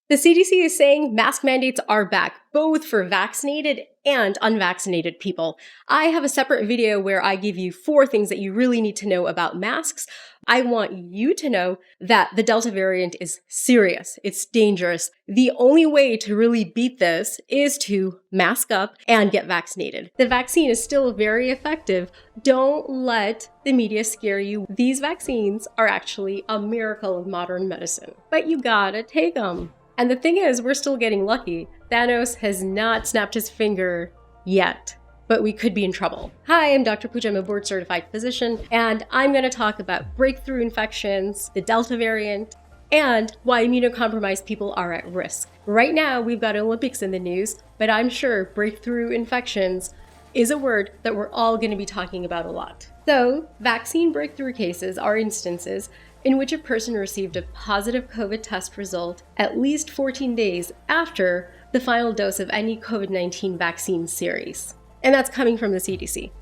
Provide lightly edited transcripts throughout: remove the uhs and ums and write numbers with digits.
The CDC is saying mask mandates are back, both for vaccinated and unvaccinated people. I have a separate video where I give you 4 things that you really need to know about masks. I want you to know that the Delta variant is serious. It's dangerous. The only way to really beat this is to mask up and get vaccinated. The vaccine is still very effective. Don't let the media scare you. These vaccines are actually a miracle of modern medicine, but you gotta take them. And the thing is, we're still getting lucky. Thanos has not snapped his finger yet, but we could be in trouble. Hi, I'm Dr. Puja. I'm a board-certified physician, and I'm going to talk about breakthrough infections, the Delta variant, and why immunocompromised people are at risk. Right now, we've got Olympics in the news, but I'm sure breakthrough infections is a word that we're all going to be talking about a lot. So, vaccine breakthrough cases are instances in which a person received a positive COVID test result at least 14 days after the final dose of any COVID-19 vaccine series. And that's coming from the CDC.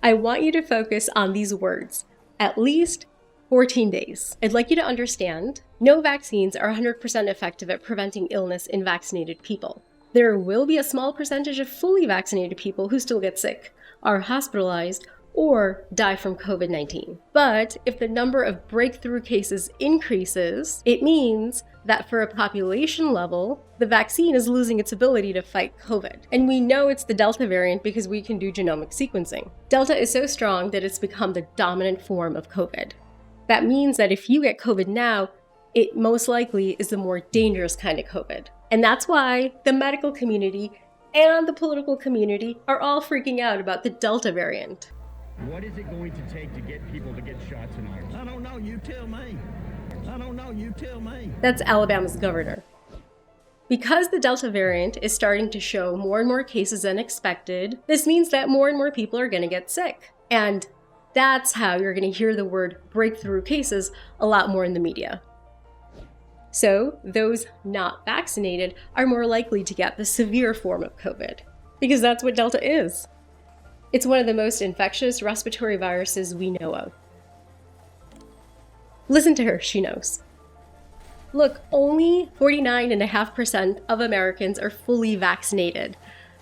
I want you to focus on these words, at least 14 days. I'd like you to understand, no vaccines are 100% effective at preventing illness in vaccinated people. There will be a small percentage of fully vaccinated people who still get sick, are hospitalized, or die from COVID-19. But if the number of breakthrough cases increases, it means that for a population level, the vaccine is losing its ability to fight COVID. And we know it's the Delta variant because we can do genomic sequencing. Delta is so strong that it's become the dominant form of COVID. That means that if you get COVID now, it most likely is the more dangerous kind of COVID. And that's why the medical community and the political community are all freaking out about the Delta variant. What is it going to take to get people to get shots in arms? I don't know, you tell me. I don't know, you tell me. That's Alabama's governor. Because the Delta variant is starting to show more and more cases than expected, this means that more and more people are going to get sick. And that's how you're going to hear the word breakthrough cases a lot more in the media. So those not vaccinated are more likely to get the severe form of COVID, because that's what Delta is. It's one of the most infectious respiratory viruses we know of. Listen to her, she knows. Look, only 49.5% of Americans are fully vaccinated.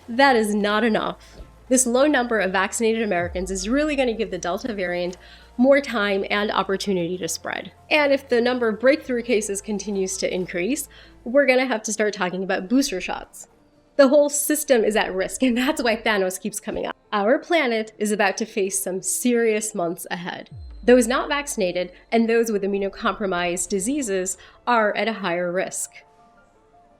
That is not enough. This low number of vaccinated Americans is really going to give the Delta variant more time and opportunity to spread. And if the number of breakthrough cases continues to increase, we're going to have to start talking about booster shots. The whole system is at risk, and that's why Thanos keeps coming up. Our planet is about to face some serious months ahead. Those not vaccinated and those with immunocompromised diseases are at a higher risk.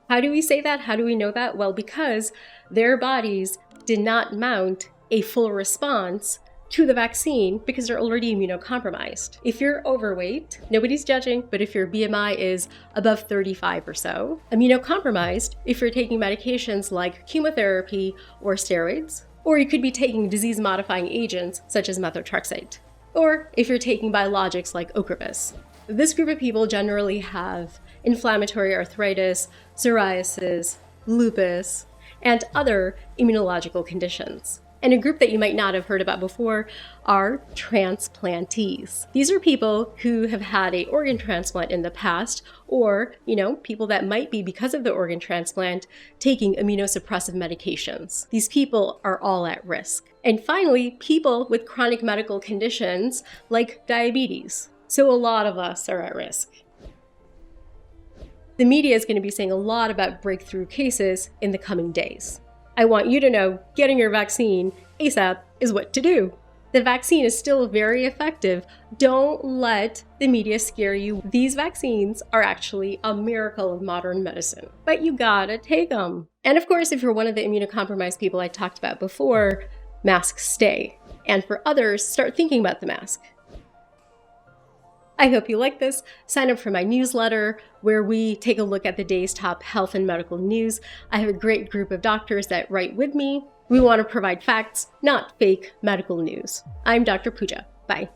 How do we say that? How do we know that? Well, because their bodies did not mount a full response to the vaccine because they're already immunocompromised. If you're overweight, nobody's judging, but if your BMI is above 35 or so, immunocompromised if you're taking medications like chemotherapy or steroids, or you could be taking disease-modifying agents such as methotrexate, or if you're taking biologics like Ocrevus. This group of people generally have inflammatory arthritis, psoriasis, lupus, and other immunological conditions. And a group that you might not have heard about before are transplantees. These are people who have had an organ transplant in the past, or, people that might be, because of the organ transplant, taking immunosuppressive medications. These people are all at risk. And finally, people with chronic medical conditions like diabetes. So a lot of us are at risk. The media is going to be saying a lot about breakthrough cases in the coming days. I want you to know getting your vaccine ASAP is what to do. The vaccine is still very effective. Don't let the media scare you. These vaccines are actually a miracle of modern medicine, but you gotta take them. And of course, if you're one of the immunocompromised people I talked about before, masks stay. And for others, start thinking about the mask. I hope you like this. Sign up for my newsletter where we take a look at the day's top health and medical news. I have a great group of doctors that write with me. We want to provide facts, not fake medical news. I'm Dr. Puja. Bye.